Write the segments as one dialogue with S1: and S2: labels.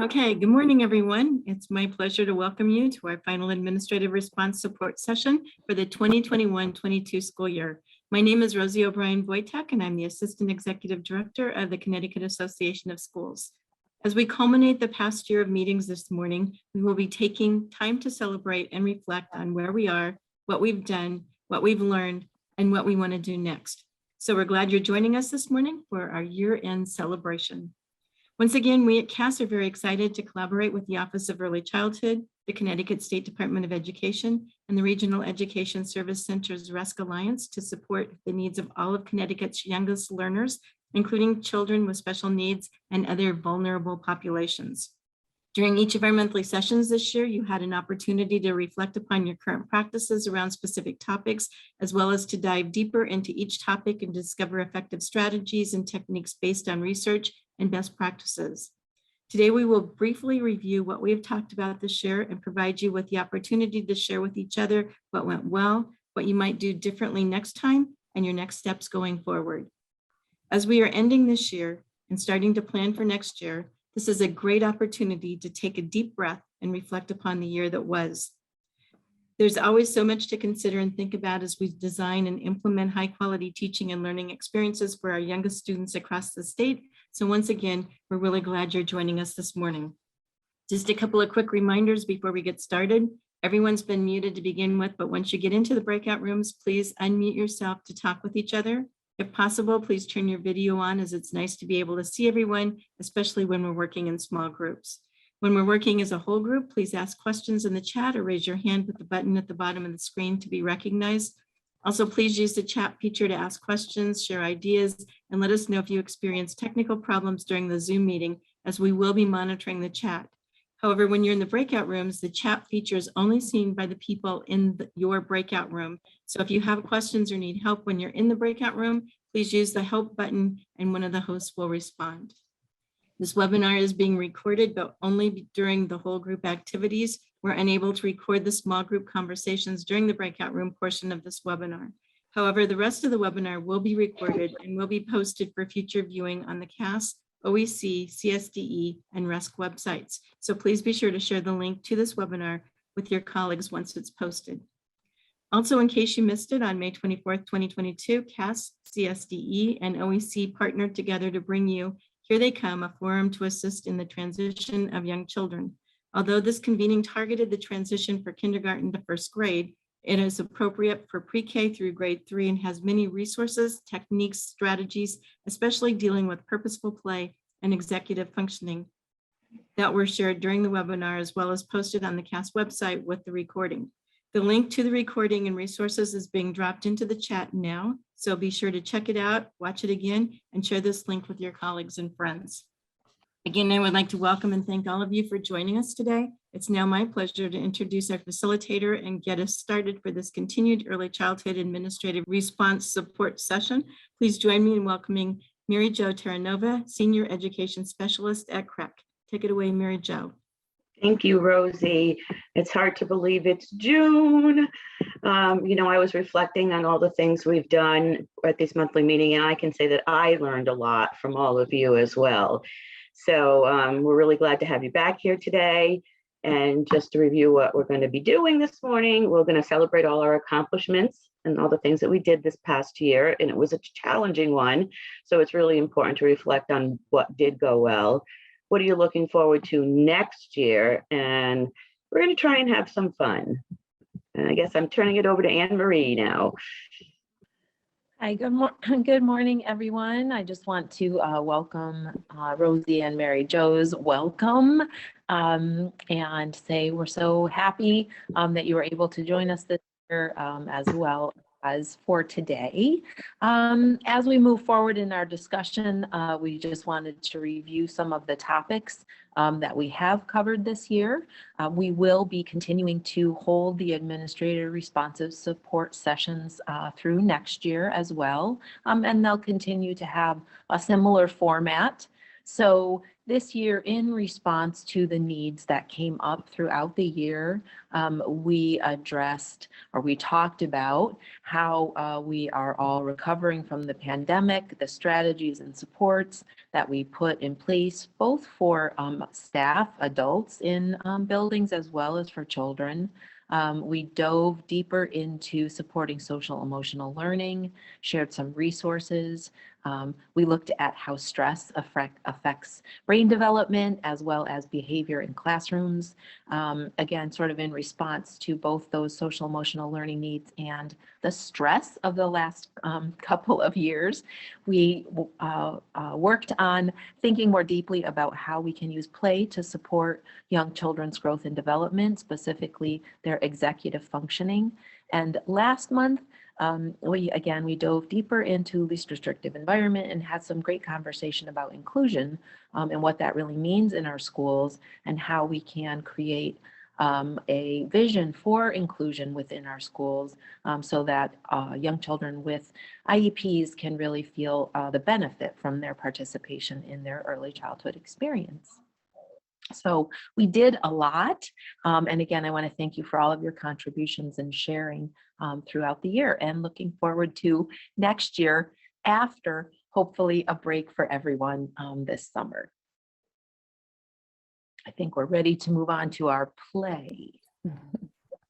S1: Okay, good morning, everyone. It's my pleasure to welcome you to our final administrative response support session for the 2021-22 school year. My name is Rosie O'Brien-Voitek, and I'm the Assistant Executive Director of the Connecticut Association of Schools. As we culminate the past year of meetings this morning, we will be taking time to celebrate and reflect on where we are, what we've done, what we've learned, and what we want to do next. So we're glad you're joining us this morning for our year-end celebration. Once again, we at CAS are very excited to collaborate with the Office of Early Childhood, the Connecticut State Department of Education, and the Regional Education Service Center's RESC Alliance to support the needs of all of Connecticut's youngest learners, including children with special needs and other vulnerable populations. During each of our monthly sessions this year, you had an opportunity to reflect upon your current practices around specific topics, as well as to dive deeper into each topic and discover effective strategies and techniques based on research and best practices. Today, we will briefly review what we have talked about this year and provide you with the opportunity to share with each other what went well, what you might do differently next time, and your next steps going forward. As we are ending this year and starting to plan for next year, this is a great opportunity to take a deep breath and reflect upon the year that was. There's always so much to consider and think about as we design and implement high quality teaching and learning experiences for our youngest students across the state. So once again, we're really glad you're joining us this morning. Just a couple of quick reminders before we get started. Everyone's been muted to begin with, but once you get into the breakout rooms, please unmute yourself to talk with each other. If possible, please turn your video on, as it's nice to be able to see everyone, especially when we're working in small groups. When we're working as a whole group, please ask questions in the chat or raise your hand with the button at the bottom of the screen to be recognized. Also, please use the chat feature to ask questions, share ideas, and let us know if you experience technical problems during the Zoom meeting, as we will be monitoring the chat. However, when you're in the breakout rooms, the chat feature is only seen by the people in your breakout room. So if you have questions or need help when you're in the breakout room, please use the help button and one of the hosts will respond. This webinar is being recorded, but only during the whole group activities. We're unable to record the small group conversations during the breakout room portion of this webinar. However, the rest of the webinar will be recorded and will be posted for future viewing on the CAS, OEC, CSDE, and RESC websites. So please be sure to share the link to this webinar with your colleagues once it's posted. Also, in case you missed it, on May 24th, 2022, CAS, CSDE, and OEC partnered together to bring you Here They Come, a forum to assist in the transition of young children. Although this convening targeted the transition for kindergarten to first grade, it is appropriate for pre-K through grade 3 and has many resources, techniques, strategies, especially dealing with purposeful play and executive functioning that were shared during the webinar, as well as posted on the CAS website with the recording. The link to the recording and resources is being dropped into the chat now, so be sure to check it out, watch it again, and share this link with your colleagues and friends. Again, I would like to welcome and thank all of you for joining us today. It's now my pleasure to introduce our facilitator and get us started for this continued early childhood administrative response support session. Please join me in welcoming Mary Jo Terranova, Senior Education Specialist at CREC. Take it away, Mary Jo.
S2: Thank you, Rosie. It's hard to believe it's June. I was reflecting on all the things we've done at this monthly meeting, and I can say that I learned a lot from all of you as well. So we're really glad to have you back here today. And just to review what we're going to be doing this morning, we're going to celebrate all our accomplishments and all the things that we did this past year. And it was a challenging one. So it's really important to reflect on what did go well. What are you looking forward to next year? And we're going to try and have some fun. And I guess I'm turning it over to Anne Marie now.
S3: Hi, good morning, everyone. I just want to welcome Rosie and Mary Jo's welcome and say we're so happy that you were able to join us this year as well as for today. As we move forward in our discussion, we just wanted to review some of the topics that we have covered this year. We will be continuing to hold the administrative responsive support sessions through next year as well, and they'll continue to have a similar format. So this year, in response to the needs that came up throughout the year, we addressed, or we talked about how we are all recovering from the pandemic, the strategies and supports that we put in place, both for staff, adults in buildings, as well as for children. We dove deeper into supporting social emotional learning, shared some resources. We looked at how stress affects brain development as well as behavior in classrooms. Again, sort of in response to both those social emotional learning needs and the stress of the last couple of years, we worked on thinking more deeply about how we can use play to support young children's growth and development, specifically their executive functioning. And last month, we dove deeper into least restrictive environment and had some great conversation about inclusion and what that really means in our schools and how we can create a vision for inclusion within our schools so that young children with IEPs can really feel the benefit from their participation in their early childhood experience. So we did a lot. And again, I want to thank you for all of your contributions and sharing throughout the year, and looking forward to next year after hopefully a break for everyone this summer. I think we're ready to move on to our play.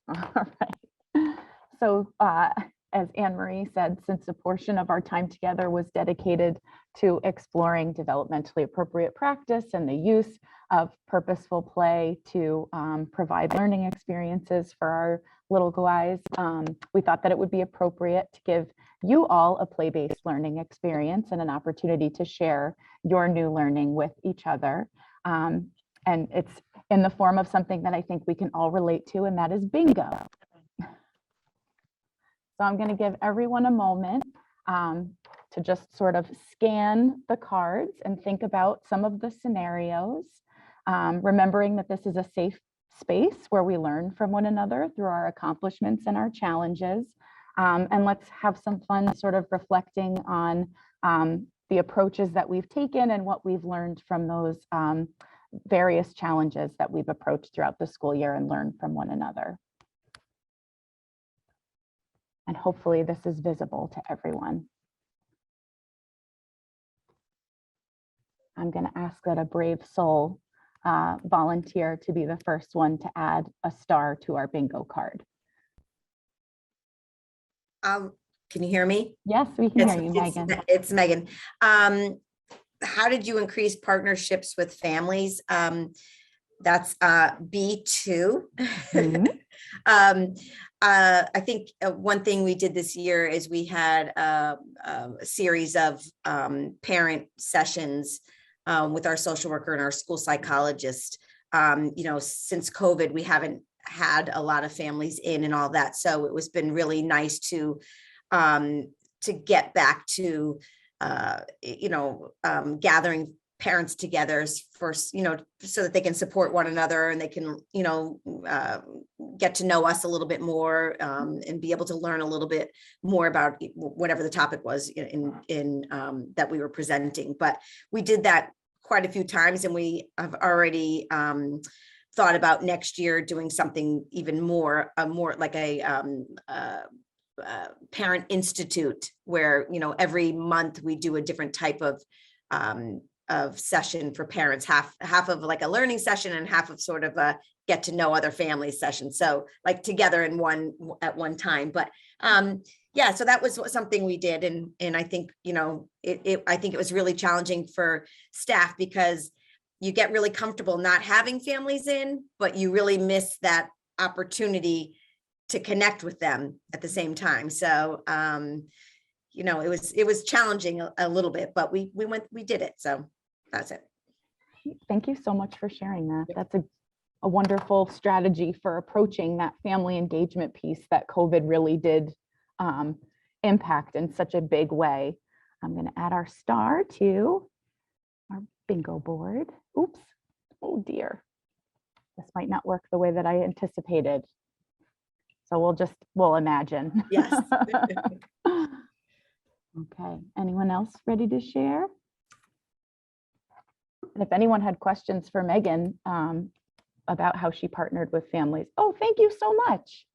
S4: All right. So as Anne Marie said, since a portion of our time together was dedicated to exploring developmentally appropriate practice and the use of purposeful play to provide learning experiences for our little guys, we thought that it would be appropriate to give you all a play-based learning experience and an opportunity to share your new learning with each other. And it's in the form of something that I think we can all relate to, and that is bingo. So I'm going to give everyone a moment to just sort of scan the cards and think about some of the scenarios, remembering that this is a safe space where we learn from one another through our accomplishments and our challenges. And let's have some fun sort of reflecting on the approaches that we've taken and what we've learned from those various challenges that we've approached throughout the school year and learned from one another. And hopefully this is visible to everyone. I'm going to ask that a brave soul volunteer to be the first one to add a star to our bingo card.
S5: Can you hear me?
S4: Yes, we can hear you, Megan.
S5: It's Megan. How did you increase partnerships with families? That's B2. I think one thing we did this year is we had a series of parent sessions with our social worker and our school psychologist. Since COVID, we haven't had a lot of families in and all that. So it was been really nice to get back to gathering parents together first, so that they can support one another and they can, get to know us a little bit more and be able to learn a little bit more about whatever the topic was in that we were presenting. But we did that quite a few times, and we have already thought about next year doing something even more like a parent institute, where every month we do a different type of session for parents, half of like a learning session and half of sort of a get to know other families session, so like together at one time. But so that was something we did, and I think I think it was really challenging for staff, because you get really comfortable not having families in, but you really miss that opportunity to connect with them at the same time. So it was challenging a little bit, but we did it. So that's it.
S4: Thank you so much for sharing that. That's a wonderful strategy for approaching that family engagement piece that COVID really did impact in such a big way. I'm going to add our star to our bingo board. Oops. Oh dear. This might not work the way that I anticipated. So we'll imagine.
S5: Yes.
S4: Okay. Anyone else ready to share? And if anyone had questions for Megan about how she partnered with families, oh, thank you so much.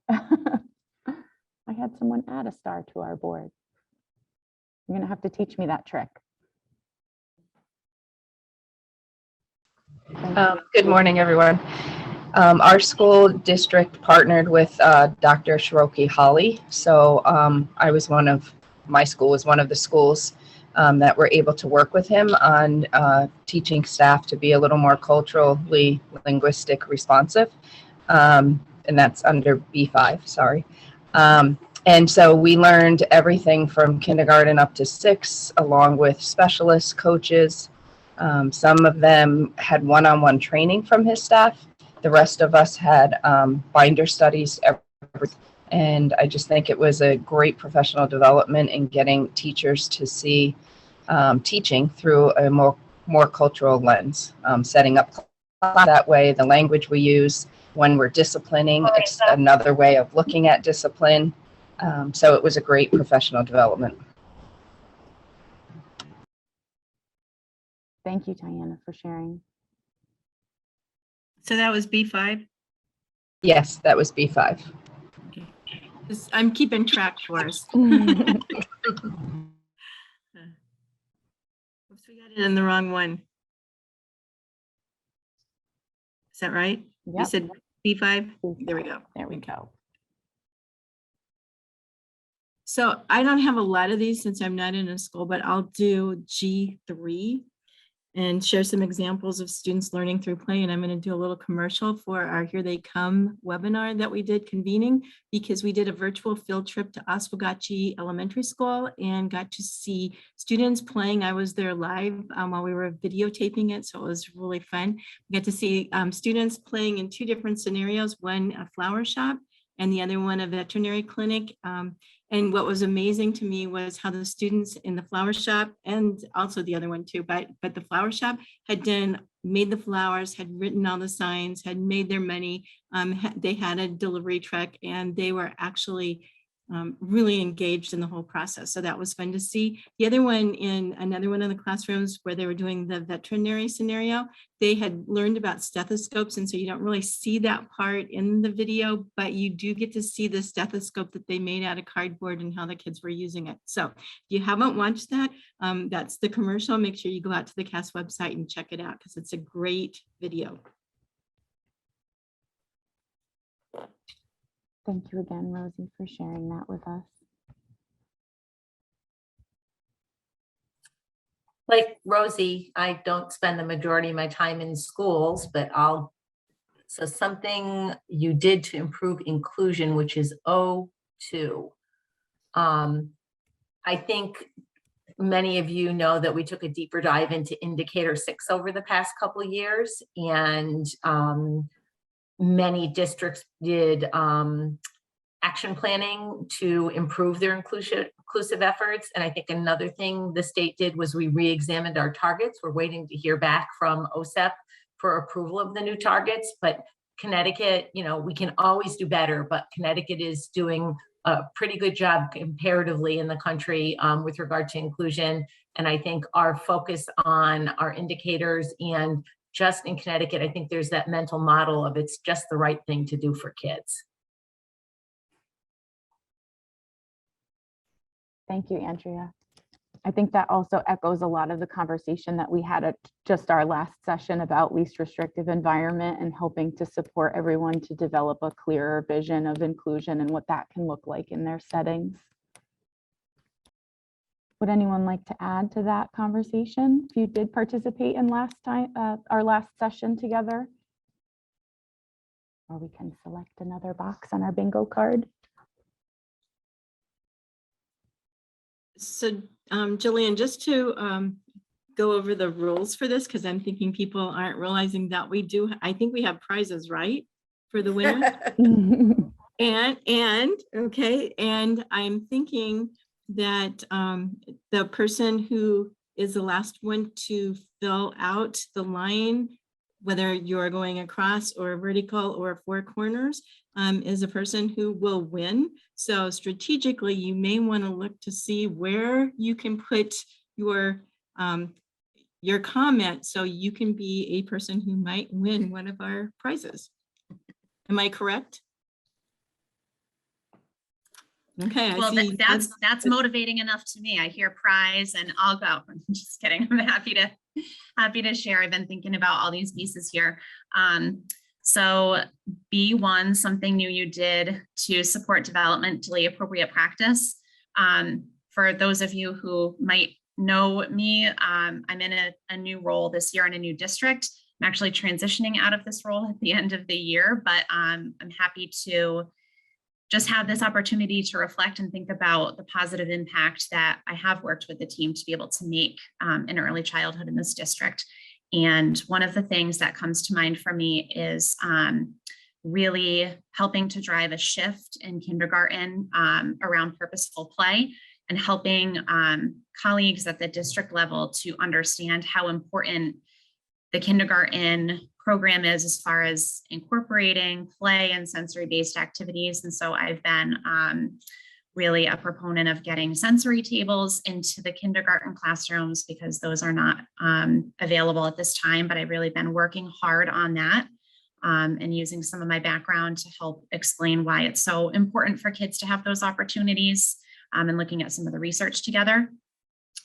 S4: I had someone add a star to our board. You're gonna have to teach me that trick.
S6: Good morning, everyone. Our school district partnered with Dr. Shiroki Holly. So my school was one of the schools that were able to work with him on teaching staff to be a little more culturally linguistic responsive. And that's under B5, sorry. And so we learned everything from kindergarten up to 6, along with specialists, coaches. Some of them had one-on-one training from his staff. The rest of us had binder studies. And I just think it was a great professional development in getting teachers to see teaching through a more cultural lens, setting up that way, the language we use when we're disciplining, it's another way of looking at discipline. So it was a great professional development.
S4: Thank you, Diana, for sharing.
S1: So that was B5.
S6: Yes, that was B5.
S1: Okay. I'm keeping track for us.
S4: Yep.
S1: Oops, we got it in the wrong one. Is that right? You said B5? There we go.
S4: There we go.
S1: So I don't have a lot of these since I'm not in a school, but I'll do G3 and share some examples of students learning through play. And I'm going to do a little commercial for our Here They Come webinar that we did convening, because we did a virtual field trip to Oswegatchie Elementary School and got to see students playing. I was there live while we were videotaping it, so it was really fun. We got to see students playing in 2 different scenarios, one a flower shop and the other one a veterinary clinic. And what was amazing to me was how the students in the flower shop, and also the other one too, but the flower shop had made the flowers, had written all the signs, had made their money. They had a delivery truck, and they were actually really engaged in the whole process. So that was fun to see. The other one, in another one of the classrooms where they were doing the veterinary scenario, they had learned about stethoscopes. And so you don't really see that part in the video, but you do get to see the stethoscope that they made out of cardboard and how the kids were using it. So if you haven't watched that, that's the commercial. Make sure you go out to the CAS website and check it out, because it's a great video.
S4: Thank you again, Rosie, for sharing that with us.
S7: Like Rosie, I don't spend the majority of my time in schools, but so something you did to improve inclusion, which is O2. I think many of you know that we took a deeper dive into indicator 6 over the past couple of years, and many districts did action planning to improve their inclusive efforts. And I think another thing the state did was we re-examined our targets. We're waiting to hear back from OSEP for approval of the new targets, but Connecticut, we can always do better, but Connecticut is doing a pretty good job comparatively in the country with regard to inclusion. And I think our focus on our indicators, and just in Connecticut, I think there's that mental model of it's just the right thing to do for kids.
S4: Thank you, Andrea. I think that also echoes a lot of the conversation that we had at just our last session about least restrictive environment and helping to support everyone to develop a clearer vision of inclusion and what that can look like in their settings. Would anyone like to add to that conversation if you did participate in our last session together? Or we can select another box on our bingo card.
S1: So Jillian, just to go over the rules for this, because I'm thinking people aren't realizing that I think we have prizes, right, for the winner. and I'm thinking that the person who is the last one to fill out the line, whether you're going across or vertical or 4 corners, is a person who will win. So strategically, you may want to look to see where you can put your your comment so you can be a person who might win one of our prizes. Am I correct? Okay, I
S8: Well,
S1: see.
S8: that's motivating enough to me. I hear prize and I'll go. I'm just kidding. I'm happy to share. I've been thinking about all these pieces here. So B1, something new you did to support developmentally appropriate practice. For those of you who might know me, I'm in a new role this year in a new district. I'm actually transitioning out of this role at the end of the year, but I'm happy to just have this opportunity to reflect and think about the positive impact that I have worked with the team to be able to make in early childhood in this district. And one of the things that comes to mind for me is really helping to drive a shift in kindergarten around purposeful play and helping colleagues at the district level to understand how important the kindergarten program is as far as incorporating play and sensory-based activities. And so I've been really a proponent of getting sensory tables into the kindergarten classrooms because those are not available at this time, but I've really been working hard on that and using some of my background to help explain why it's so important for kids to have those opportunities and looking at some of the research together.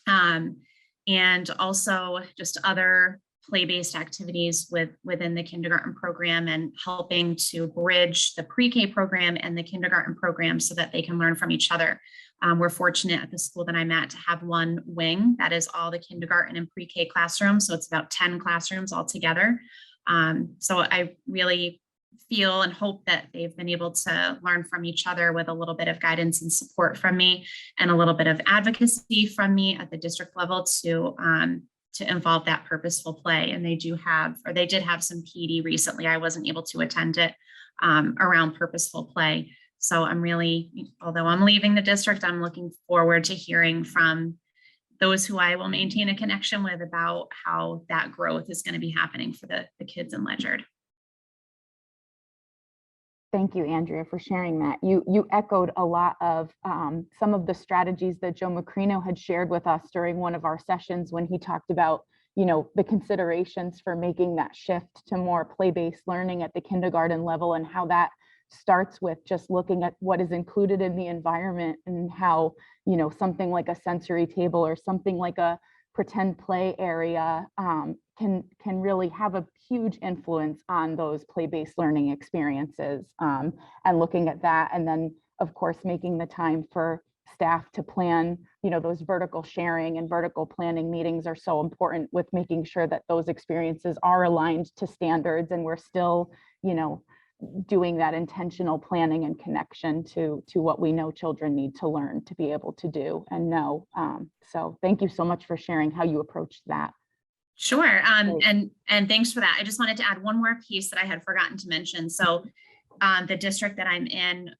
S8: And also just other play-based activities within the kindergarten program and helping to bridge the pre-K program and the kindergarten program so that they can learn from each other. We're fortunate at the school that I'm at to have one wing that is all the kindergarten and pre-K classrooms. So it's about 10 classrooms altogether. So I really feel and hope that they've been able to learn from each other with a little bit of guidance and support from me and a little bit of advocacy from me at the district level to involve that purposeful play. And they did have some PD recently. I wasn't able to attend it around purposeful play. So I'm really, although I'm leaving the district, I'm looking forward to hearing from those who I will maintain a connection with about how that growth is going to be happening for the kids in Ledyard.
S4: Thank you, Andrea, for sharing that. You echoed a lot of some of the strategies that Joe Macrino had shared with us during one of our sessions when he talked about, the considerations for making that shift to more play-based learning at the kindergarten level and how that starts with just looking at what is included in the environment and how, something like a sensory table or something like a pretend play area can really have a huge influence on those play-based learning experiences, and looking at that, and then of course making the time for staff to plan, those vertical sharing and vertical planning meetings are so important with making sure that those experiences are aligned to standards and we're still, doing that intentional planning and connection to what we know children need to learn to be able to do and know. So thank you so much for sharing how you approached that.
S8: Sure. And thanks for that. I just wanted to add one more piece that I had forgotten to mention. So the district that I'm in,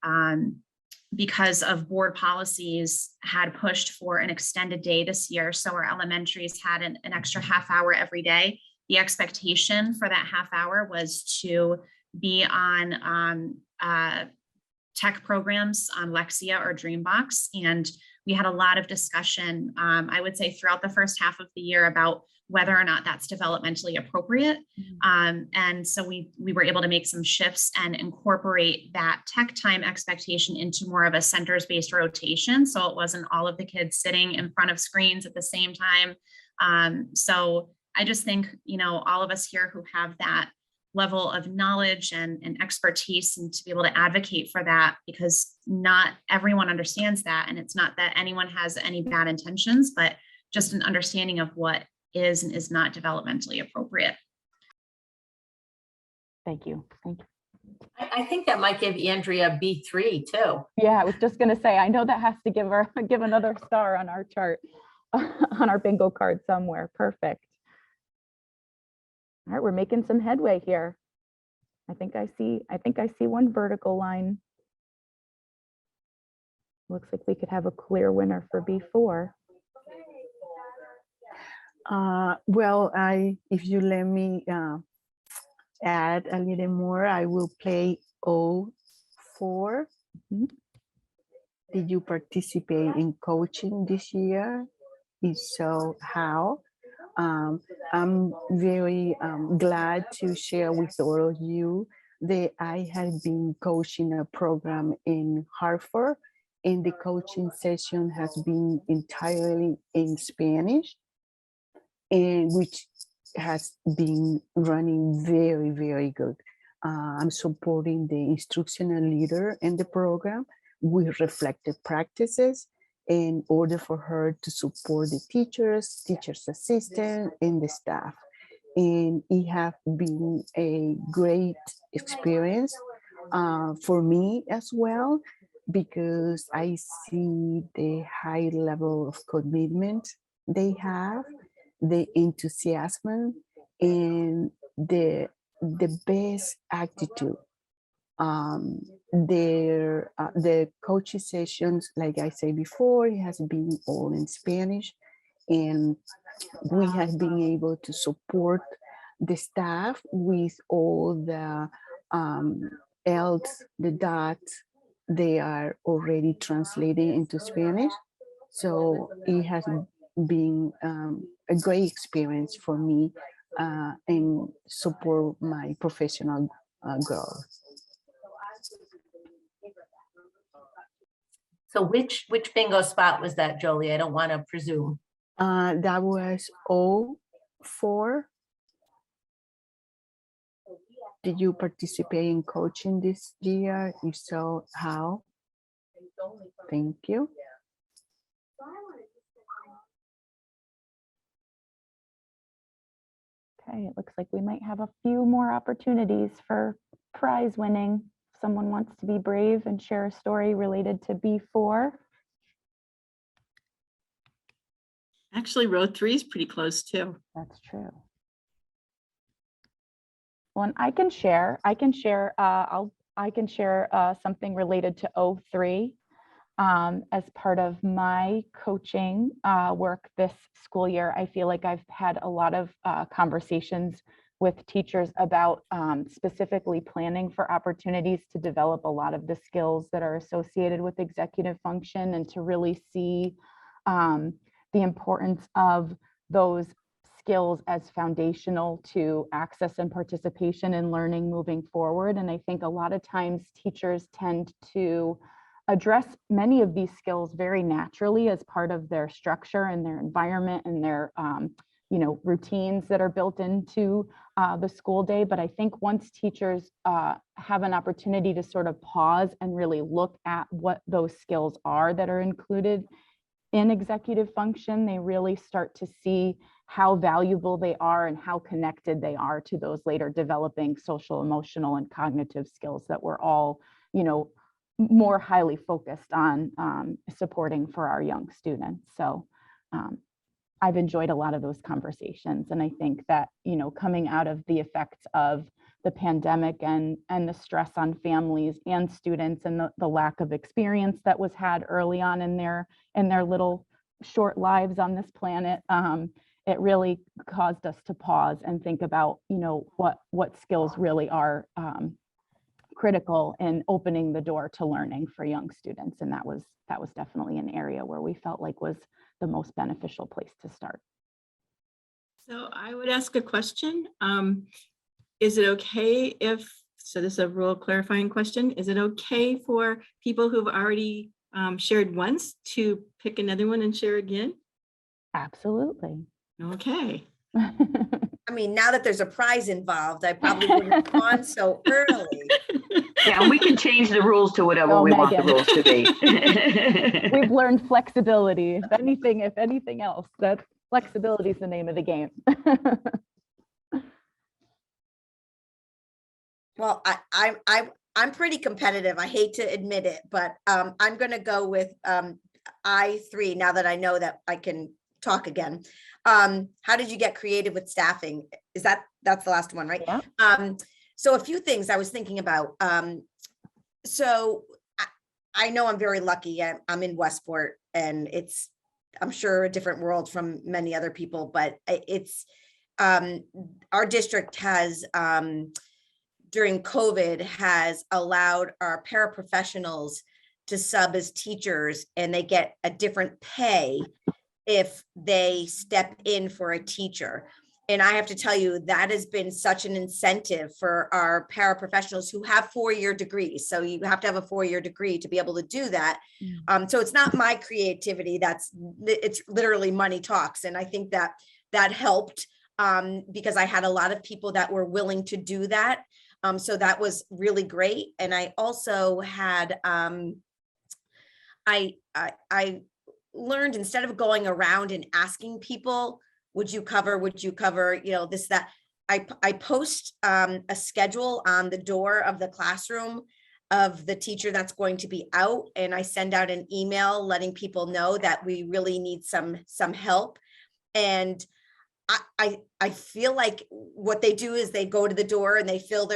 S8: because of board policies, had pushed for an extended day this year. So our elementaries had an extra half hour every day. The expectation for that half hour was to be on tech programs on Lexia or Dreambox. And we had a lot of discussion, I would say throughout the first half of the year about whether or not that's developmentally appropriate. And so we were able to make some shifts and incorporate that tech time expectation into more of a centers-based rotation. So it wasn't all of the kids sitting in front of screens at the same time. So I just think, all of us here who have that level of knowledge and expertise and to be able to advocate for that, because not everyone understands that. And it's not that anyone has any bad intentions, but just an understanding of what is and is not developmentally appropriate.
S4: Thank you. Thank you.
S7: I think that might give Andrea B3 too.
S4: Yeah, I was just going to say, I know that has to give another star on our chart, on our bingo card somewhere. Perfect. All right, we're making some headway here. I think I see one vertical line. Looks like we could have a clear winner for B4.
S9: Well, if you let me add a little more, I will play O4.
S4: Mm-hmm.
S9: Did you participate in coaching this year? If so, how? I'm very glad to share with all of you that I have been coaching a program in Hartford, and the coaching session has been entirely in Spanish, and which has been running very, very good. I'm supporting the instructional leader in the program with reflective practices in order for her to support the teachers, teachers assistant, and the staff. And it has been a great experience for me as well, because I see the high level of commitment they have, the enthusiasm, and the best attitude. The coaching sessions, like I said before, it has been all in Spanish, and we have been able to support the staff with all the else, the dots, they are already translated into Spanish. So it has been a great experience for me and support my professional growth.
S7: So which bingo spot was that, Jolie? I don't want to presume.
S9: That was 04. Did you participate in coaching this year? If so, how? Thank you.
S4: Okay, it looks like we might have a few more opportunities for prize winning. If someone wants to be brave and share a story related to B4.
S1: Actually, row 3 is pretty close too.
S4: That's true. Well, and I can share something related to 03 as part of my coaching work this school year. I feel like I've had a lot of conversations with teachers about specifically planning for opportunities to develop a lot of the skills that are associated with executive function, and to really see the importance of those skills as foundational to access and participation in learning moving forward. And I think a lot of times teachers tend to address many of these skills very naturally as part of their structure and their environment and their routines that are built into the school day. But I think once teachers have an opportunity to sort of pause and really look at what those skills are that are included in executive function, they really start to see how valuable they are and how connected they are to those later developing social, emotional, and cognitive skills that we're all, more highly focused on supporting for our young students. So I've enjoyed a lot of those conversations. And I think that, coming out of the effects of the pandemic and the stress on families and students, and the lack of experience that was had early on in their little short lives on this planet, it really caused us to pause and think about, what skills really are critical in opening the door to learning for young students. And that was definitely an area where we felt like was the most beneficial place to start.
S1: So I would ask a question. Is it okay so this is a rule clarifying question, is it okay for people who've already shared once to pick another one and share again?
S4: Absolutely.
S1: Okay.
S5: I mean, now that there's a prize involved, I probably wouldn't have gone so early.
S2: Yeah, and we can change the rules to whatever we want the rules to be.
S4: We've learned flexibility. If anything else, that flexibility is the name of the game.
S5: Well, I'm pretty competitive. I hate to admit it, but I'm going to go with I3 now that I know that I can talk again. How did you get creative with staffing? That's the last one, right?
S4: Yeah.
S5: So a few things I was thinking about. So I know I'm very lucky. I'm in Westport, and I'm sure a different world from many other people, but it's our district has during COVID has allowed our paraprofessionals to sub as teachers, and they get a different pay if they step in for a teacher. And I have to tell you, that has been such an incentive for our paraprofessionals who have 4-year degrees. So you have to have a 4-year degree to be able to do that. So it's not my creativity. It's literally money talks. And I think that helped because I had a lot of people that were willing to do that. So that was really great. And I also had, I learned, instead of going around and asking people, would you cover, you know, this, that, I post a schedule on the door of the classroom of the teacher that's going to be out. And I send out an email letting people know that we really need some help. And I feel like what they do is they go to the door and they fill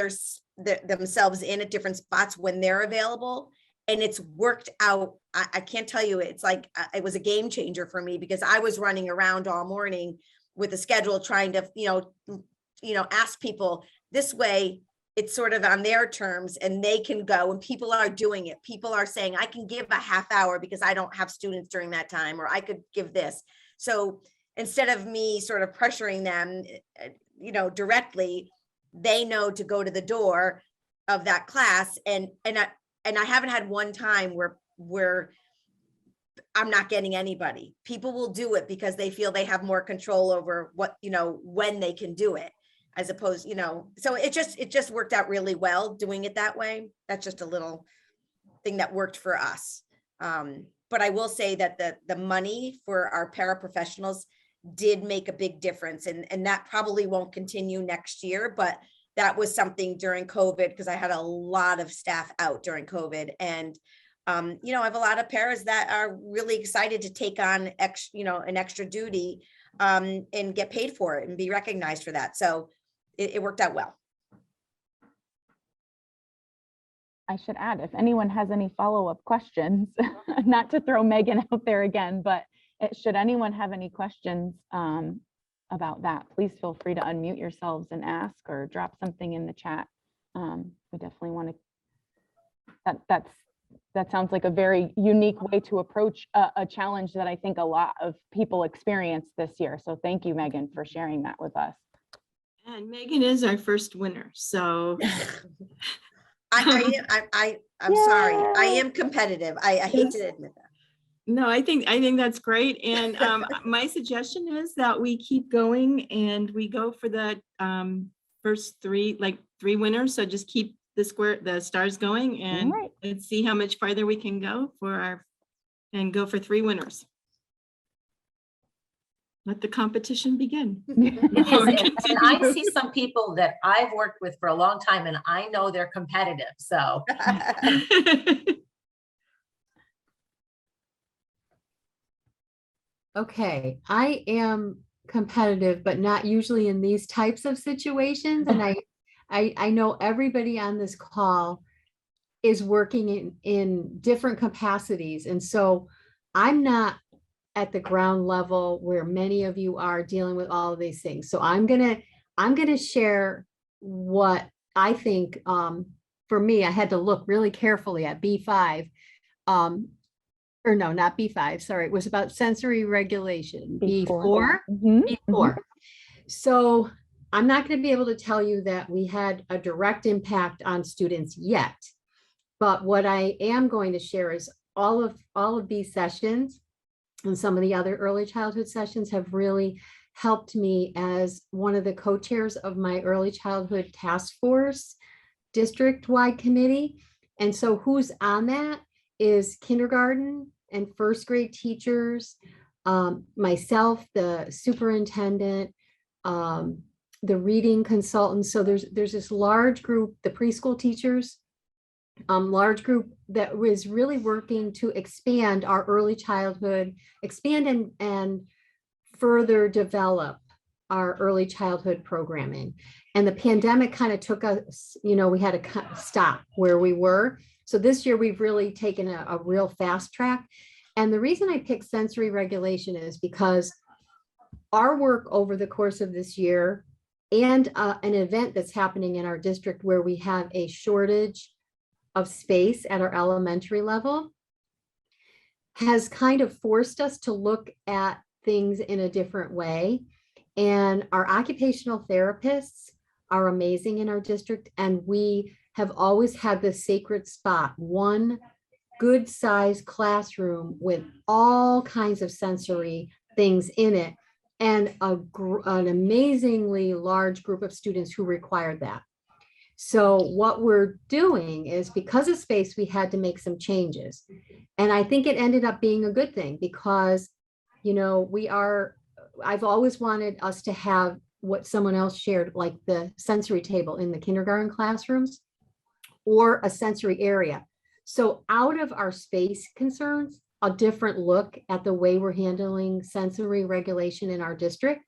S5: themselves in at different spots when they're available. And it's worked out. I can't tell you, it's like, it was a game changer for me, because I was running around all morning with a schedule trying to, ask people. This way, it's sort of on their terms and they can go, and people are doing it. People are saying, I can give a half hour because I don't have students during that time, or I could give this. So instead of me sort of pressuring them, directly, they know to go to the door of that class. And I haven't had one time where I'm not getting anybody. People will do it because they feel they have more control over what, when they can do it, as opposed, so it just worked out really well doing it that way. That's just a little thing that worked for us. But I will say that the money for our paraprofessionals did make a big difference, and that probably won't continue next year, but that was something during COVID, because I had a lot of staff out during COVID. And, I have a lot of paras that are really excited to take on an extra duty and get paid for it and be recognized for that. So it worked out well.
S4: I should add, if anyone has any follow-up questions, not to throw Megan out there again, but should anyone have any questions about that, please feel free to unmute yourselves and ask, or drop something in the chat. We definitely want to, that sounds like a very unique way to approach a challenge that I think a lot of people experienced this year. So thank you, Megan, for sharing that with us.
S1: And Megan is our first winner, so.
S5: I'm sorry, I am competitive. I hate to admit that.
S1: No, I think that's great. And my suggestion is that we keep going and we go for the first three winners. So just keep the stars going, and
S4: Right.
S1: let's see how much farther we can go and go for 3 winners. Let the competition begin.
S7: And I see some people that I've worked with for a long time, and I know they're competitive. So
S10: okay, I am competitive, but not usually in these types of situations. And I know everybody on this call is working in different capacities. And so I'm not at the ground level where many of you are dealing with all of these things. So I'm gonna share what I think. For me, I had to look really carefully at B5. Or no, not B5, sorry, it was about sensory regulation, B4. B4. So I'm not going to be able to tell you that we had a direct impact on students yet, but what I am going to share is all of these sessions and some of the other early childhood sessions have really helped me as one of the co-chairs of my early childhood task force district-wide committee. And so who's on that is kindergarten and first grade teachers, myself, the superintendent, the reading consultant. So there's this large group, the preschool teachers, large group that was really working to expand our early childhood, expand and further develop our early childhood programming. And the pandemic kind of took us, we had to stop where we were. So this year we've really taken a real fast track. And the reason I picked sensory regulation is because our work over the course of this year and an event that's happening in our district where we have a shortage of space at our elementary level has kind of forced us to look at things in a different way. And our occupational therapists are amazing in our district. And we have always had this sacred spot, one good sized classroom with all kinds of sensory things in it, and an amazingly large group of students who required that. So what we're doing is, because of space, we had to make some changes. And I think it ended up being a good thing because, you know, I've always wanted us to have what someone else shared, like the sensory table in the kindergarten classrooms or a sensory area. So out of our space concerns, a different look at the way we're handling sensory regulation in our district.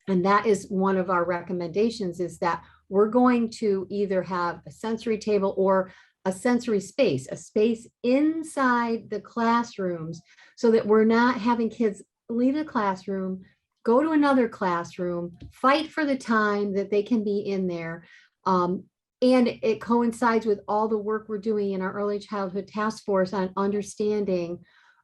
S10: And that is one of our recommendations, is that we're going to either have a sensory table or a sensory space, a space inside the classrooms, so that we're not having kids leave the classroom, go to another classroom, fight for the time that they can be in there. And it coincides with all the work we're doing in our early childhood task force on understanding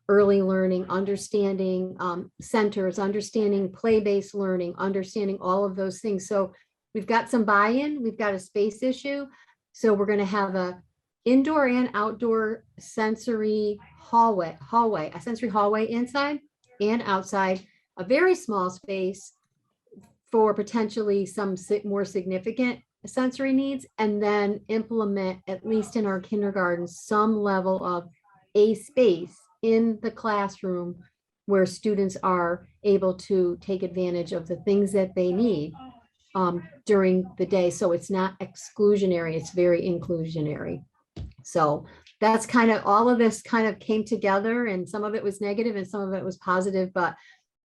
S10: early learning, understanding centers, understanding play-based learning, understanding all of those things. So we've got some buy-in, we've got a space issue. So we're going to have a indoor and outdoor sensory hallway, a sensory hallway inside and outside, a very small space for potentially some more significant sensory needs, and then implement, at least in our kindergarten, some level of a space in the classroom where students are able to take advantage of the things that they need during the day. So it's not exclusionary, it's very inclusionary. So that's kind of, all of this kind of came together, and some of it was negative and some of it was positive, but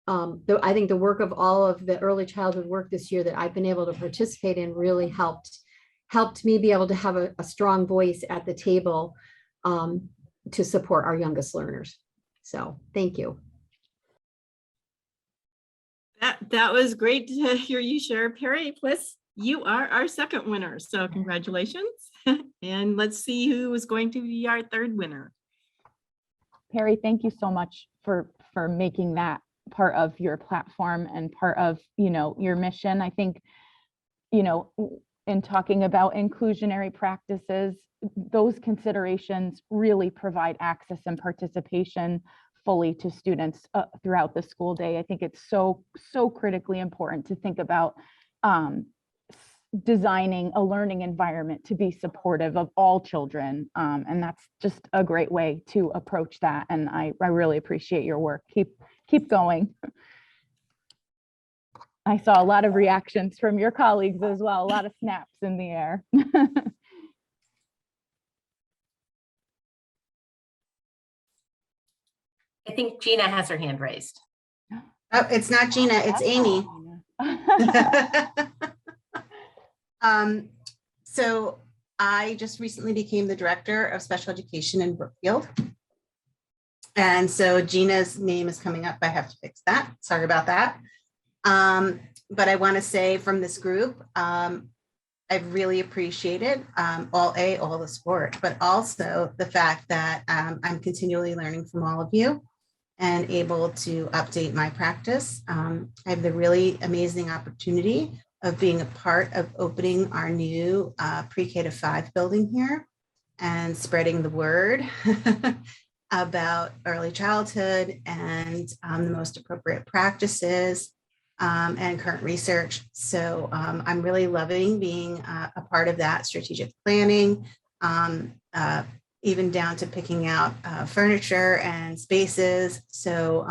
S10: I think the work of all of the early childhood work this year that I've been able to participate in really helped me be able to have a strong voice at the table to support our youngest learners. So thank you.
S1: That was great to hear you share, Perry. Plus, you are our second winner, so congratulations. And let's see who is going to be our third winner.
S4: Perry, thank you so much for making that part of your platform and part of, you know, your mission. I think, you know, in talking about inclusionary practices, those considerations really provide access and participation fully to students throughout the school day. I think it's so critically important to think about designing a learning environment to be supportive of all children. And that's just a great way to approach that. And I really appreciate your work. Keep going. I saw a lot of reactions from your colleagues as well, a lot of snaps in the air.
S7: I think Gina has her hand raised.
S11: Oh, it's not Gina, it's Amy. So I just recently became the director of special education in Brookfield. And so Gina's name is coming up. I have to fix that. Sorry about that. But I want to say from this group, I've really appreciated all the support, but also the fact that I'm continually learning from all of you and able to update my practice. I have the really amazing opportunity of being a part of opening our new pre-K to 5 building here and spreading the word about early childhood and the most appropriate practices and current research. So I'm really loving being a part of that strategic planning, even down to picking out furniture and spaces. So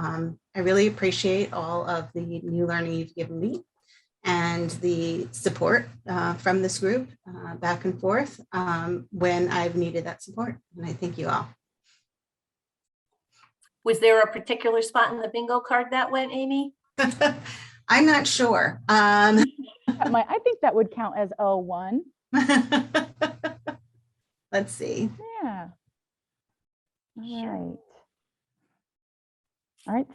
S11: I really appreciate all of the new learning you've given me and the support from this group back and forth when I've needed that support. And I thank you all.
S7: Was there a particular spot in the bingo card that went, Amy?
S11: I'm not sure.
S4: I think that would count as O1.
S11: Let's see.
S4: Yeah. All right.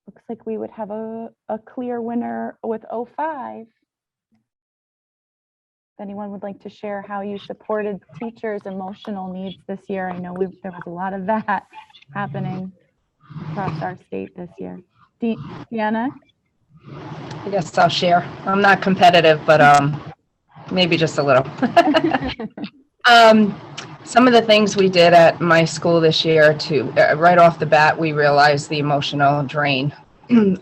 S4: Looks like we would have a clear winner with 05. If anyone would like to share how you supported teachers' emotional needs this year, I know there was a lot of that happening across our state this year. Deanna?
S6: I guess I'll share. I'm not competitive, but maybe just a little. Some of the things we did at my school this year to right off the bat, we realized the emotional drain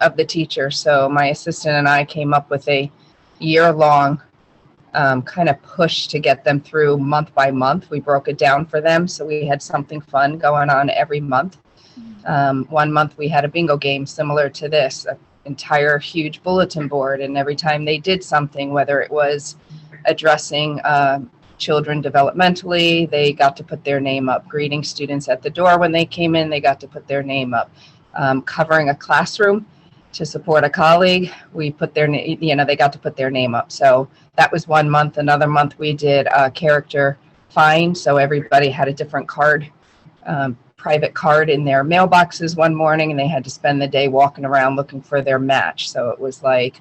S6: of the teacher. So my assistant and I came up with a year-long kind of push to get them through month by month. We broke it down for them, so we had something fun going on every month. One month we had a bingo game similar to this, an entire huge bulletin board, and every time they did something, whether it was addressing children developmentally, they got to put their name up. Greeting students at the door when they came in, they got to put their name up. Covering a classroom to support a colleague, we put their name, they got to put their name up. So that was one month. Another month we did a character find. So everybody had a different card, private card in their mailboxes one morning, and they had to spend the day walking around looking for their match. So it was like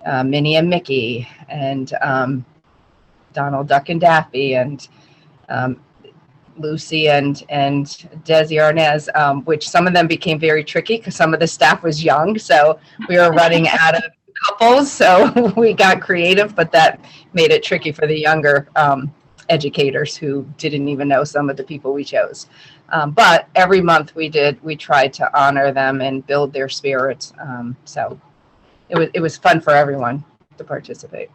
S6: Minnie and Mickey and Donald Duck and Daffy and Lucy and Desi Arnaz, which some of them became very tricky because some of the staff was young. So we were running out of couples. So we got creative, but that made it tricky for the younger educators who didn't even know some of the people we chose. But every month we tried to honor them and build their spirits. So it was fun for everyone to participate.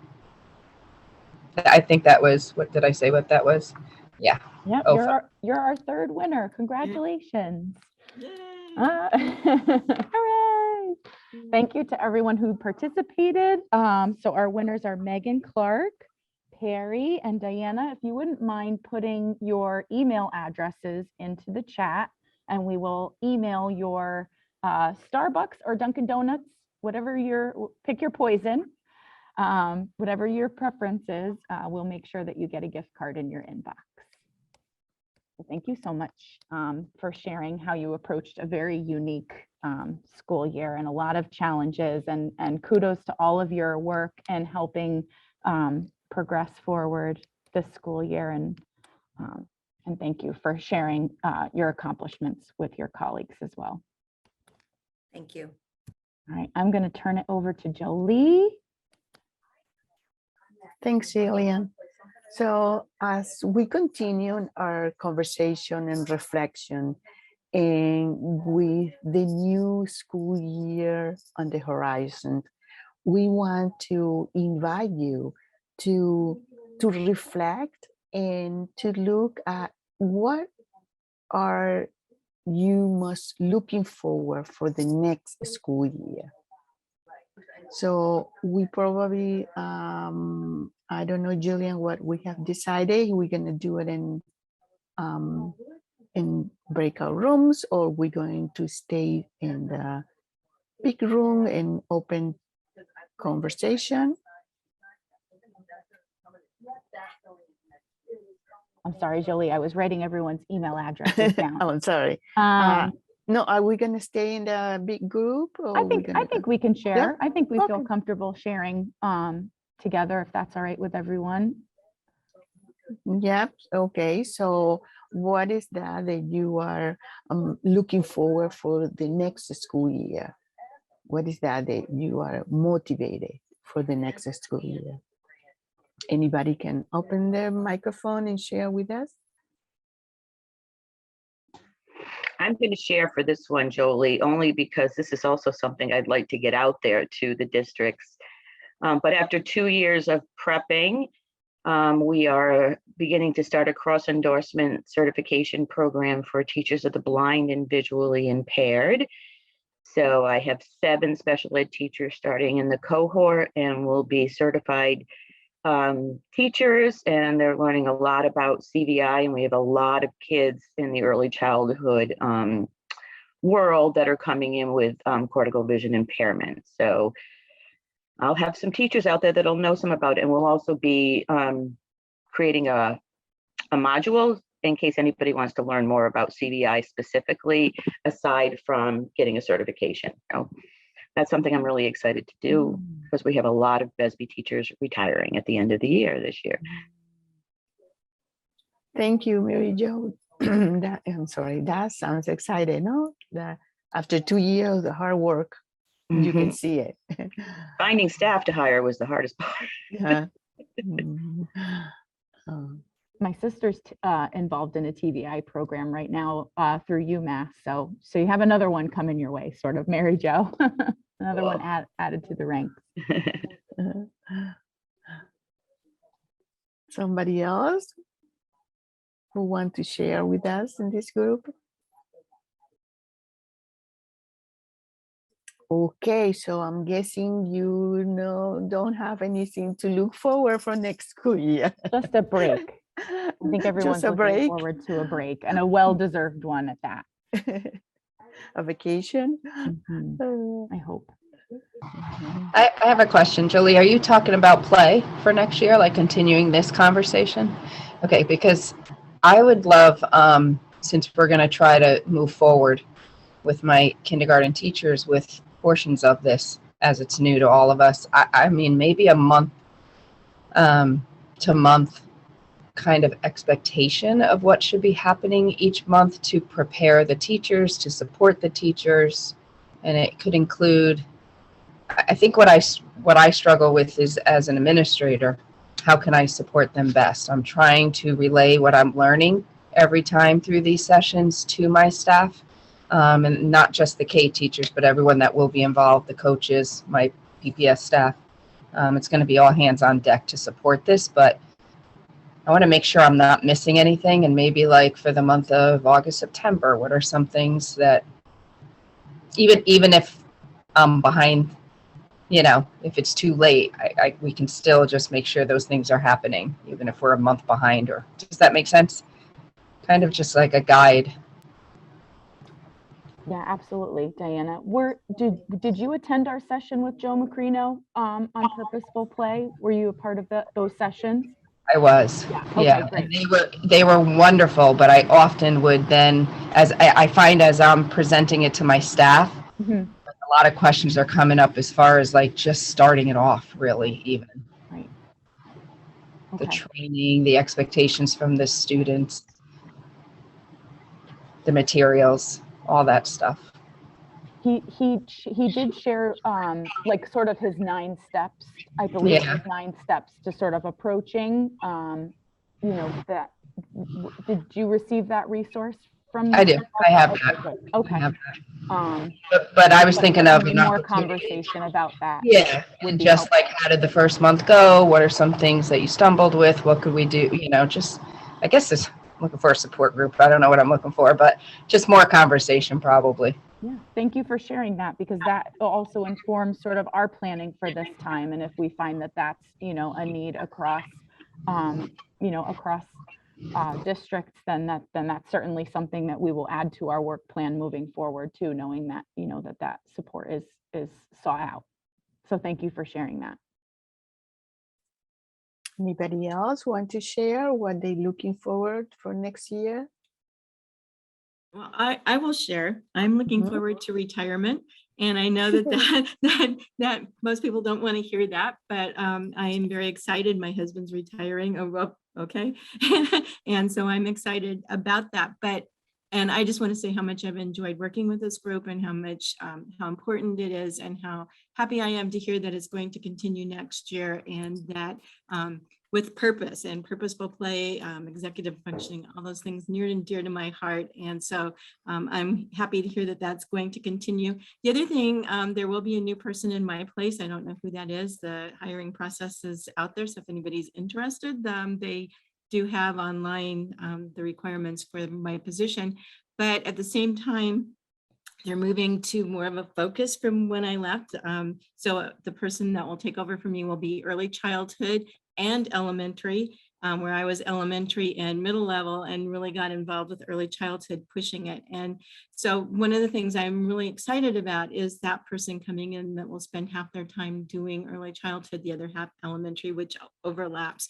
S6: I think that was, what did I say what that was? Yeah.
S4: Yep,
S6: Oh,
S4: you're our third winner. Congratulations.
S1: Yay.
S4: Hooray. Thank you to everyone who participated. So our winners are Megan Clark, Perry, and Diana. If you wouldn't mind putting your email addresses into the chat, and we will email your Starbucks or Dunkin' Donuts, whatever pick your poison. Whatever your preference is, we'll make sure that you get a gift card in your inbox. So thank you so much for sharing how you approached a very unique school year and a lot of challenges, and kudos to all of your work and helping progress forward this school year, and thank you for sharing your accomplishments with your colleagues as well.
S5: Thank you.
S4: All right, I'm going to turn it over to Jolie.
S9: Thanks, Jillian. So as we continue our conversation and reflection, and with the new school year on the horizon, we want to invite you to reflect and to look at what are you most looking forward for the next school year. So we probably, I don't know, Julian, what we have decided. We're going to do it in breakout rooms, or we're going to stay in the big room and open conversation.
S4: I'm sorry, Jolie, I was writing everyone's email addresses down.
S9: Oh, I'm sorry. No, are we going to stay in the big group? Or
S4: I think we can share.
S9: Yeah?
S4: I think we feel
S9: Okay.
S4: comfortable sharing together, if that's all right with everyone.
S9: Yep. Okay. So what is that you are looking forward for the next school year? What is that you are motivated for the next school year? Anybody can open their microphone and share with us.
S2: I'm going to share for this one, Jolie, only because this is also something I'd like to get out there to the districts. But after 2 years of prepping, we are beginning to start a cross-endorsement certification program for teachers of the blind and visually impaired. So I have 7 special ed teachers starting in the cohort, and will be certified teachers, and they're learning a lot about CVI, and we have a lot of kids in the early childhood world that are coming in with cortical vision impairment. So I'll have some teachers out there that'll know some about it, and we'll also be creating a module in case anybody wants to learn more about CVI specifically, aside from getting a certification. So that's something I'm really excited to do, because we have a lot of BESB teachers retiring at the end of the year this year.
S9: Thank you, Mary Jo. I'm sorry, that sounds exciting, no? That after 2 years of hard work, You can
S2: Mhm.
S9: see it.
S2: Finding staff to hire was the hardest part.
S9: Yeah. Mhm. Um,
S4: My sister's involved in a TVI program right now through UMass. So you have another one coming your way, sort of, Mary Jo. Another one added to the ranks.
S9: Somebody else who want to share with us in this group? Okay, so I'm guessing you don't have anything to look forward for next school year.
S4: Just a break. I think everyone's
S9: Just a
S4: looking
S9: break,
S4: forward to a break, and a well-deserved one at that.
S9: a vacation.
S4: I hope.
S6: I have a question, Julie. Are you talking about play for next year, like continuing this conversation? Okay, because I would love, since we're going to try to move forward with my kindergarten teachers with portions of this, as it's new to all of us, I mean, maybe a month to month kind of expectation of what should be happening each month to prepare the teachers, to support the teachers. And it could include, I think what I struggle with is, as an administrator, how can I support them best? I'm trying to relay what I'm learning every time through these sessions to my staff, and not just the K teachers, but everyone that will be involved, the coaches, my PPS staff. It's going to be all hands on deck to support this, but I want to make sure I'm not missing anything. And maybe, like, for the month of August, September, what are some things that, even if I'm behind, if it's too late, we can still just make sure those things are happening, even if we're a month behind. Or does that make sense? Kind of just like a guide.
S4: Yeah, absolutely, Diana. Did you attend our session with Joe Macrino on purposeful play? Were you a part of those sessions?
S6: I was,
S4: Yeah.
S6: and they were wonderful. But I often would then, as I find, as I'm presenting it to my staff, a lot of questions are coming up as far as, like, just starting it off, really, even.
S4: Right.
S6: The training, the expectations from the students, the materials, all that stuff.
S4: He did share like sort of his 9 steps, I believe, his 9 steps to sort of approaching that. Did you receive that resource from?
S6: I do. I have that.
S4: Good. Okay.
S6: I have that. But I was thinking of
S4: more conversation about that.
S6: Yeah, and just like, how did the first month go? What are some things that you stumbled with? What could we do? Just, I guess, this, looking for a support group. I don't know what I'm looking for, but just more conversation, probably.
S4: Yeah, thank you for sharing that, because that also informs sort of our planning for this time. And if we find that that's, a need across, districts, then that's certainly something that we will add to our work plan moving forward too, knowing that, that support is sought out. So thank you for sharing that.
S9: Anybody else want to share what they're looking forward for next year?
S1: Well, I will share. I'm looking forward to retirement. And I know that most people don't want to hear that, but I am very excited. My husband's retiring. Oh, well, okay. And so I'm excited about that. And I just want to say how much I've enjoyed working with this group, and how important it is, and how happy I am to hear that it's going to continue next year, and that with purpose and purposeful play, executive functioning, all those things near and dear to my heart. And so I'm happy to hear that that's going to continue. The other thing, there will be a new person in my place. I don't know who that is. The hiring process is out there. So if anybody's interested, they do have online the requirements for my position. But at the same time, they're moving to more of a focus from when I left. So the person that will take over from me will be early childhood and elementary, where I was elementary and middle level, and really got involved with early childhood, pushing it. And so one of the things I'm really excited about is that person coming in that will spend half their time doing early childhood, the other half elementary, which overlaps.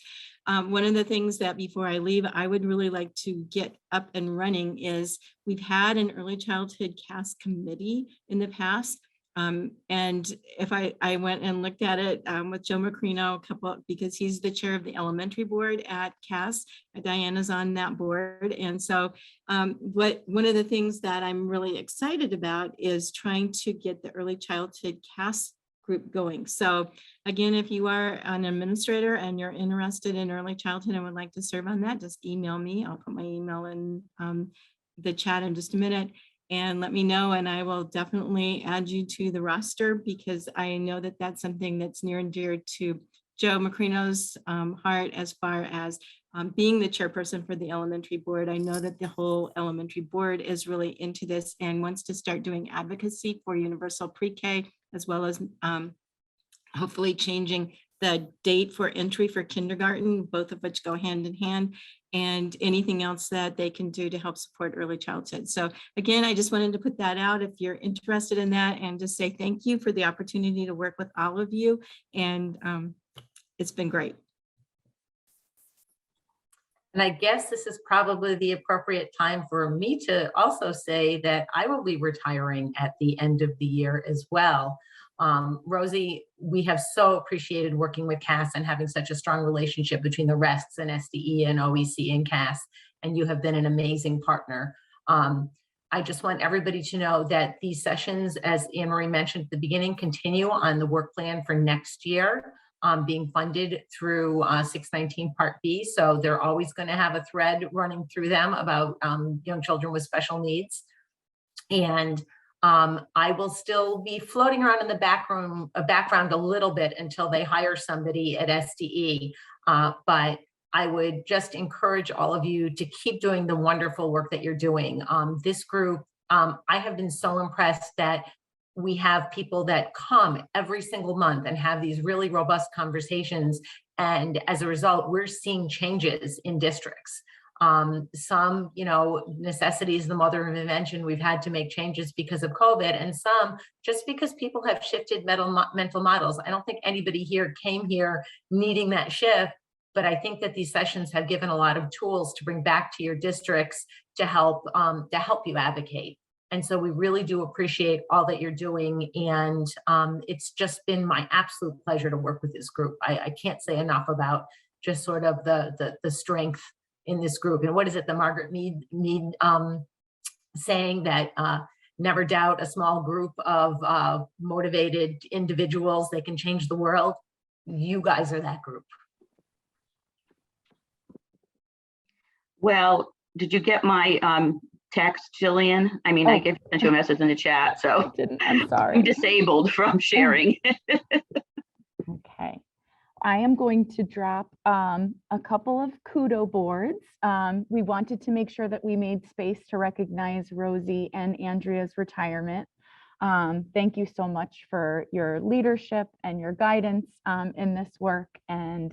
S1: One of the things that before I leave, I would really like to get up and running is, we've had an early childhood CAS committee in the past. And if I went and looked at it with Joe Macrino, because he's the chair of the elementary board at CAS. Diana's on that board. And so one of the things that I'm really excited about is trying to get the early childhood CAS group going. So again, if you are an administrator and you're interested in early childhood and would like to serve on that, just email me. I'll put my email in the chat in just a minute. And let me know, and I will definitely add you to the roster, because I know that that's something that's near and dear to Joe Macrino's heart, as far as being the chairperson for the elementary board. I know that the whole elementary board is really into this and wants to start doing advocacy for universal pre-K, as well as hopefully changing the date for entry for kindergarten, both of which go hand in hand, and anything else that they can do to help support early childhood. So again, I just wanted to put that out if you're interested in that, and just say thank you for the opportunity to work with all of you. And it's been great.
S7: And I guess this is probably the appropriate time for me to also say that I will be retiring at the end of the year as well. Rosie, we have so appreciated working with CAS and having such a strong relationship between the RESTs and SDE and OEC and CAS, and you have been an amazing partner. I just want everybody to know that these sessions, as Anne Marie mentioned at the beginning, continue on the work plan for next year, being funded through 619 Part B. So they're always going to have a thread running through them about young children with special needs. And I will still be floating around in the background a little bit until they hire somebody at SDE. But I would just encourage all of you to keep doing the wonderful work that you're doing. This group, I have been so impressed that we have people that come every single month and have these really robust conversations. And as a result, we're seeing changes in districts. Some, necessity is the mother of invention. We've had to make changes because of COVID, and some just because people have shifted mental models. I don't think anybody here came here needing that shift, but I think that these sessions have given a lot of tools to bring back to your districts to help you advocate. And so we really do appreciate all that you're doing. And it's just been my absolute pleasure to work with this group. I can't say enough about just sort of the strength in this group. And what is it, the Margaret Mead saying that never doubt a small group of motivated individuals, they can change the world. You guys are that group.
S2: Well, did you get my text, Jillian? I mean, I sent you a message in the chat, so
S4: I didn't. I'm sorry.
S2: I'm disabled from sharing.
S4: Okay. I am going to drop a couple of kudo boards. We wanted to make sure that we made space to recognize Rosie and Andrea's retirement. Thank you so much for your leadership and your guidance in this work, and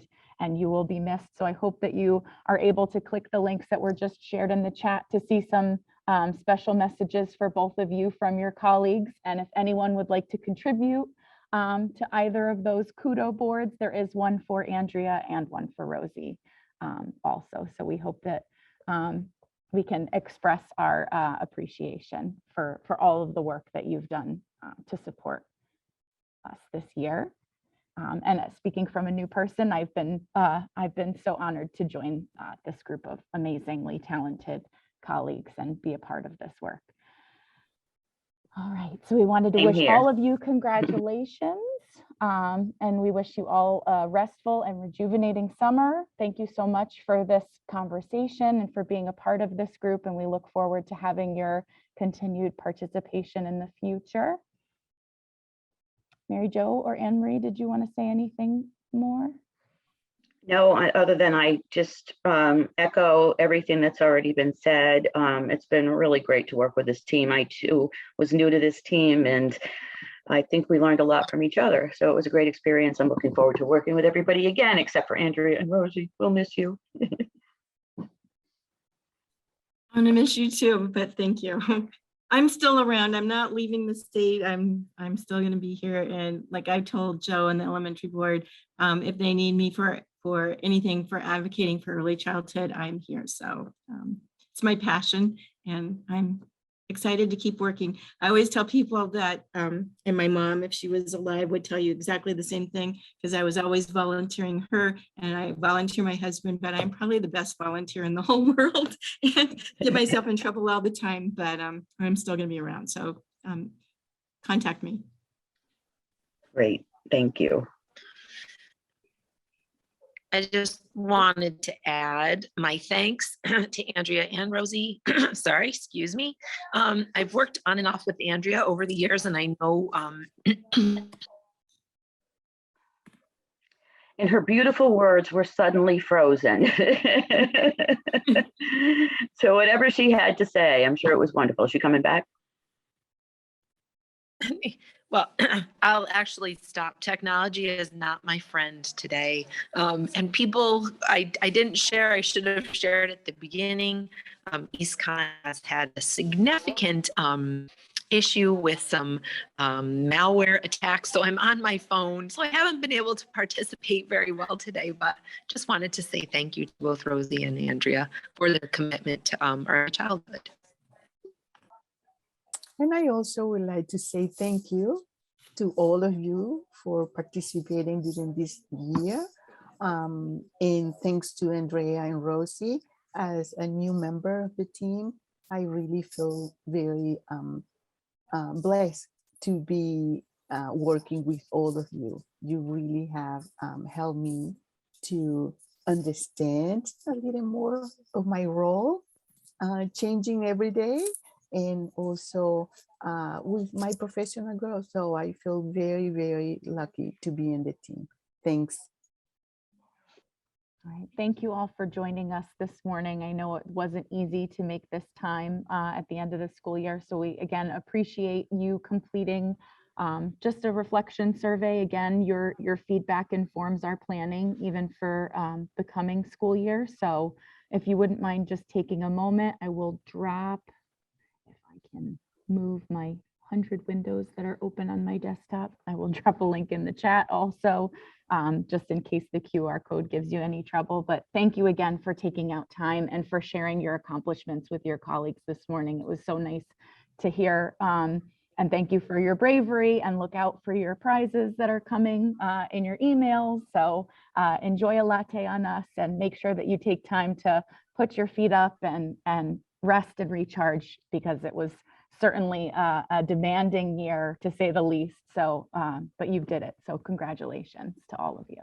S4: you will be missed. So I hope that you are able to click the links that were just shared in the chat to see some special messages for both of you from your colleagues. And if anyone would like to contribute to either of those kudo boards, there is one for Andrea and one for Rosie also. So we hope that we can express our appreciation for all of the work that you've done to support us this year. And speaking from a new person, I've been so honored to join this group of amazingly talented colleagues and be a part of this work. All right, so we wanted to wish all of you congratulations, and we wish you all a restful and rejuvenating summer. Thank you so much for this conversation and for being a part of this group, and we look forward to having your continued participation in the future. Mary Jo or Anne Marie, did you want to say anything more?
S2: No, other than I just echo everything that's already been said. It's been really great to work with this team. I too was new to this team, and I think we learned a lot from each other. So it was a great experience. I'm looking forward to working with everybody again, except for Andrea and Rosie. We'll miss you.
S1: I'm gonna miss you too, but thank you. I'm still around. I'm not leaving the state. I'm still going to be here. And like I told Joe and the elementary board, if they need me for anything for advocating for early childhood, I'm here. So it's my passion, and I'm excited to keep working. I always tell people that, and my mom, if she was alive, would tell you exactly the same thing, because I was always volunteering her, and I volunteer my husband, but I'm probably the best volunteer in the whole world and get myself in trouble all the time, but I'm still going to be around. So contact me.
S2: Great, thank you.
S3: I just wanted to add my thanks to Andrea and Rosie. Sorry, excuse me. I've worked on and off with Andrea over the years, and I know
S2: And her beautiful words were suddenly frozen. So whatever she had to say, I'm sure it was wonderful. Is she coming back?
S3: well, I'll actually stop. Technology is not my friend today. And people, I didn't share, I should have shared at the beginning. EastCon has had a significant issue with some malware attacks. So I'm on my phone. So I haven't been able to participate very well today, but just wanted to say thank you to both Rosie and Andrea for their commitment to our childhood.
S9: And I also would like to say thank you to all of you for participating during this year. And thanks to Andrea and Rosie as a new member of the team. I really feel very blessed to be working with all of you. You really have helped me to understand a little more of my role, changing every day, and also with my professional growth. So I feel very, very lucky to be in the team. Thanks.
S4: All right, thank you all for joining us this morning. I know it wasn't easy to make this time at the end of the school year. So we again appreciate you completing just a reflection survey. Again, your feedback informs our planning even for the coming school year. So if you wouldn't mind just taking a moment, I will drop, if I can move my 100 windows that are open on my desktop, I will drop a link in the chat also, just in case the QR code gives you any trouble. But thank you again for taking out time and for sharing your accomplishments with your colleagues this morning. It was so nice to hear. And thank you for your bravery, and look out for your prizes that are coming in your emails. So enjoy a latte on us, and make sure that you take time to put your feet up and rest and recharge, because it was certainly a demanding year to say the least. So, but you did it. So congratulations to all of you.